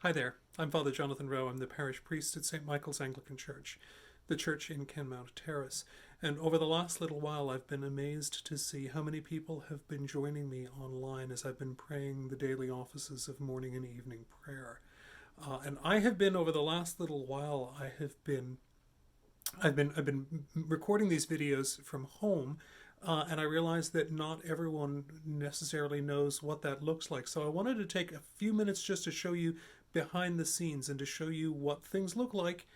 Hi there, I'm Father Jonathan Rowe. I'm the parish priest at St. Michael's Anglican Church, the church in Kenmount Terrace. And over the last little while, I've been amazed to see how many people have been joining me online as I've been praying the daily offices of morning and evening prayer. And I have been over the last little while. I've been recording these videos from home, and I realized that not everyone necessarily knows what that looks like. So I wanted to take a few minutes just to show you behind the scenes and to show you what things look like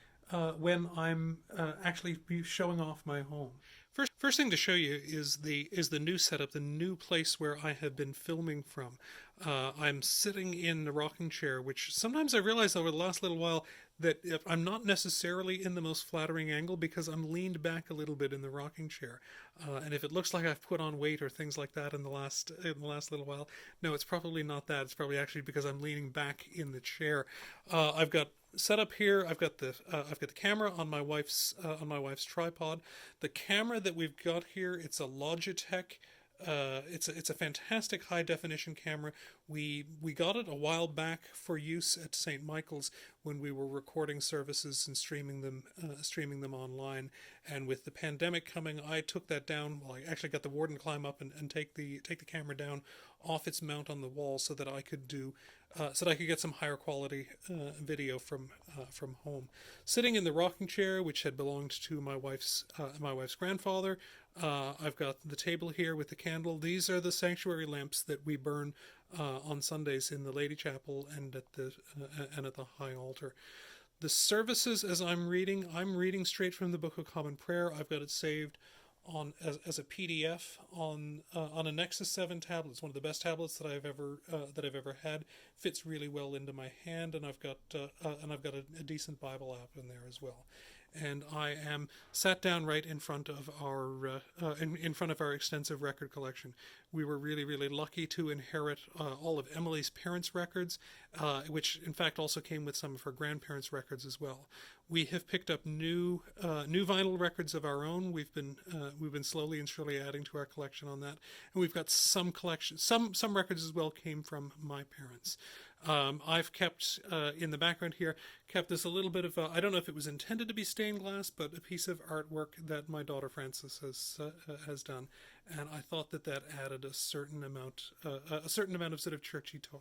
when I'm actually showing off my home. First thing to show you is the new setup, the new place where I have been filming from. I'm sitting in the rocking chair, which sometimes I realize over the last little while that if I'm not necessarily in the most flattering angle because I'm leaned back a little bit in the rocking chair, and if it looks like I've put on weight or things like that in the last little while, no, it's probably not that. It's probably actually because I'm leaning back in the chair. I've got set up here. I've got the camera on my wife's tripod. The camera that we've got here, it's a Logitech. It's a fantastic high definition camera. We got it a while back for use at St. Michael's when we were recording services and streaming them online. And with the pandemic coming, I took that down. Well, I actually got the warden to climb up and take the camera down off its mount on the wall so that I could get some higher quality video from home. Sitting in the rocking chair, which had belonged to my wife's grandfather, I've got the table here with the candle. These are the sanctuary lamps that we burn on Sundays in the Lady Chapel and at the High Altar. The services, as I'm reading straight from the Book of Common Prayer. I've got it saved as a PDF on a Nexus 7 tablet. It's one of the best tablets that I've ever had. Fits really well into my hand, and I've got a decent Bible app in there as well. And I am sat down right in front of our extensive record collection. We were really, really lucky to inherit all of Emily's parents' records, which in fact also came with some of her grandparents' records as well. We have picked up new vinyl records of our own. We've been slowly and surely adding to our collection on that, and we've got some collection. Some records as well came from my parents. I've kept in the background here, kept this a little bit of I don't know if it was intended to be stained glass, but a piece of artwork that my daughter Frances has done, and I thought that added a certain amount of sort of churchy tone.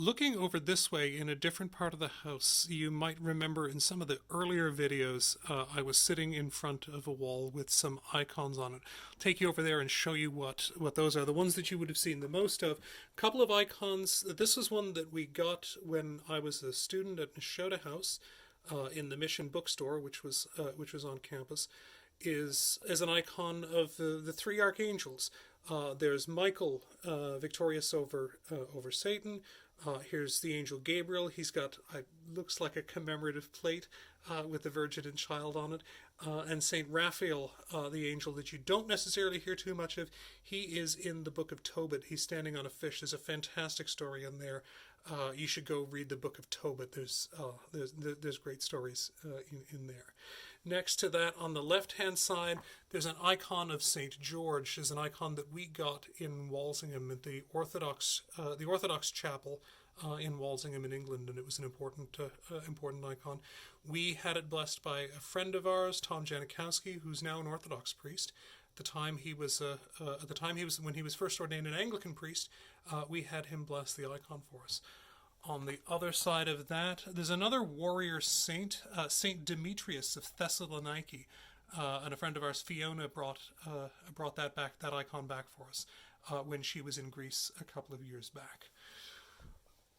Looking over this way in a different part of the house, you might remember in some of the earlier videos, I was sitting in front of a wall with some icons on it. I'll take you over there and show you what those are. The ones that you would have seen the most of. A couple of icons. This was one that we got when I was a student at Nashotah House in the Mission Bookstore, which was on campus. Is as an icon of the three archangels. There's Michael victorious over Satan. Here's the angel Gabriel. He's got looks like a commemorative plate with the Virgin and Child on it. And Saint Raphael, the angel that you don't necessarily hear too much of, he is in the Book of Tobit. He's standing on a fish. There's a fantastic story in there. You should go read the Book of Tobit. There's great stories in there. Next to that, on the left-hand side, there's an icon of Saint George. There's an icon that we got in Walsingham at the Orthodox Chapel in Walsingham in England, and it was an important icon. We had it blessed by a friend of ours, Tom Janikowski, who's now an Orthodox priest. At the time when he was first ordained an Anglican priest, we had him bless the icon for us. On the other side of that, there's another warrior saint, Saint Demetrius of Thessaloniki, and a friend of ours, Fiona, brought that icon back for us when she was in Greece a couple of years back.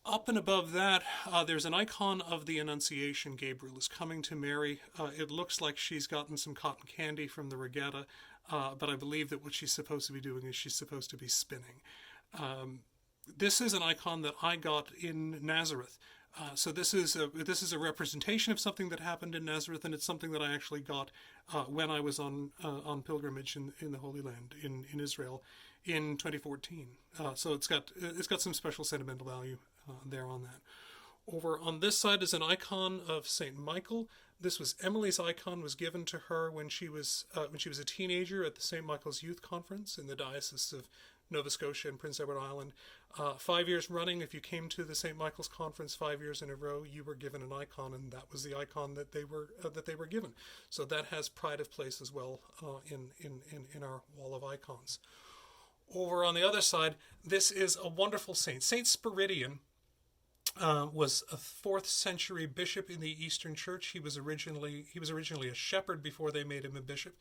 Up and above that, there's an icon of the Annunciation. Gabriel is coming to Mary. It looks like she's gotten some cotton candy from the regatta, but I believe that what she's supposed to be doing is she's supposed to be spinning. This is an icon that I got in Nazareth. So this is a representation of something that happened in Nazareth, and it's something that I actually got when I was on pilgrimage in the Holy Land in Israel in 2014. So it's got some special sentimental value there on that. Over on this side is an icon of Saint Michael. This was Emily's icon, was given to her when she was a teenager at the Saint Michael's Youth Conference in the Diocese of Nova Scotia and Prince Edward Island. 5 years running, if you came to the St. Michael's Conference 5 years in a row, you were given an icon, and that was the icon that they were given. So that has pride of place as well in our wall of icons. Over on the other side, this is a wonderful saint. Saint Spiridion was a 4th century bishop in the Eastern Church. He was originally a shepherd before they made him a bishop.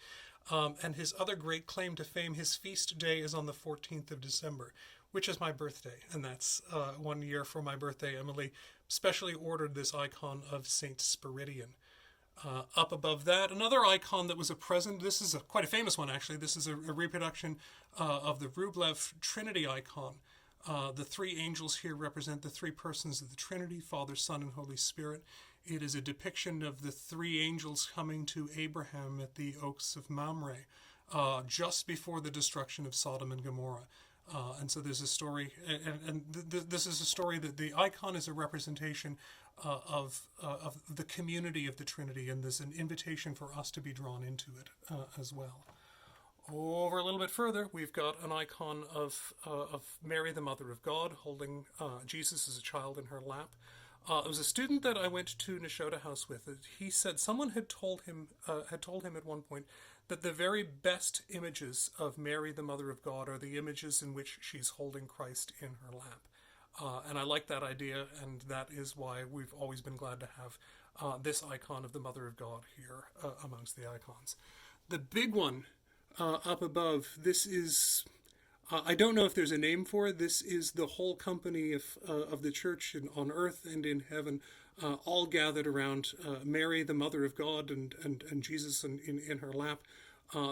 And his other great claim to fame, his feast day is on the 14th of December, which is my birthday. And that's 1 year for my birthday. Emily specially ordered this icon of Saint Spiridion. Up above that, another icon that was a present. This is quite a famous one, actually. This is a reproduction of the Rublev Trinity icon. The 3 angels here represent the 3 persons of the Trinity, Father, Son, and Holy Spirit. It is a depiction of the 3 angels coming to Abraham at the Oaks of Mamre, just before the destruction of Sodom and Gomorrah. And so there's a story, and this is a story that the icon is a representation of the community of the Trinity, and there's an invitation for us to be drawn into it as well. Over a little bit further, we've got an icon of Mary, the Mother of God, holding Jesus as a child in her lap. It was a student that I went to Nashotah House with. He said someone had told him at one point that the very best images of Mary, the Mother of God, are the images in which she's holding Christ in her lap. And I like that idea, and that is why we've always been glad to have this icon of the Mother of God here amongst the icons. The big one up above, this is, I don't know if there's a name for it. This is the whole company of the church on earth and in heaven, all gathered around Mary, the Mother of God, and Jesus in her lap.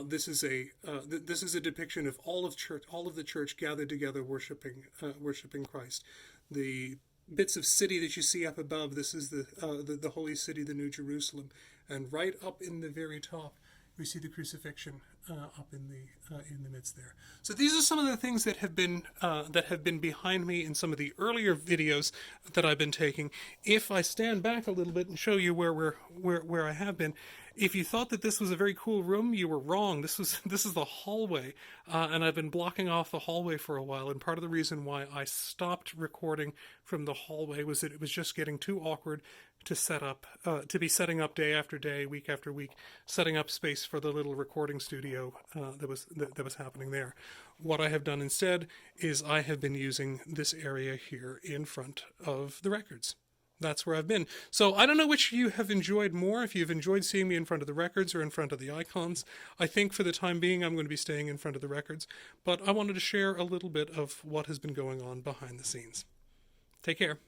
This is a depiction of all of the church gathered together worshiping Christ. The bits of city that you see up above, this is the holy city, the New Jerusalem, and right up in the very top, we see the crucifixion up in the midst there. So these are some of the things that have been behind me in some of the earlier videos that I've been taking. If I stand back a little bit and show you where I have been, if you thought that this was a very cool room, you were wrong. This is the hallway, and I've been blocking off the hallway for a while. And part of the reason why I stopped recording from the hallway was that it was just getting too awkward to set up, to be setting up day after day, week after week, setting up space for the little recording studio that was happening there. What I have done instead is I have been using this area here in front of the records. That's where I've been. So I don't know which you have enjoyed more, if you've enjoyed seeing me in front of the records or in front of the icons. I think for the time being I'm going to be staying in front of the records, but I wanted to share a little bit of what has been going on behind the scenes. Take care.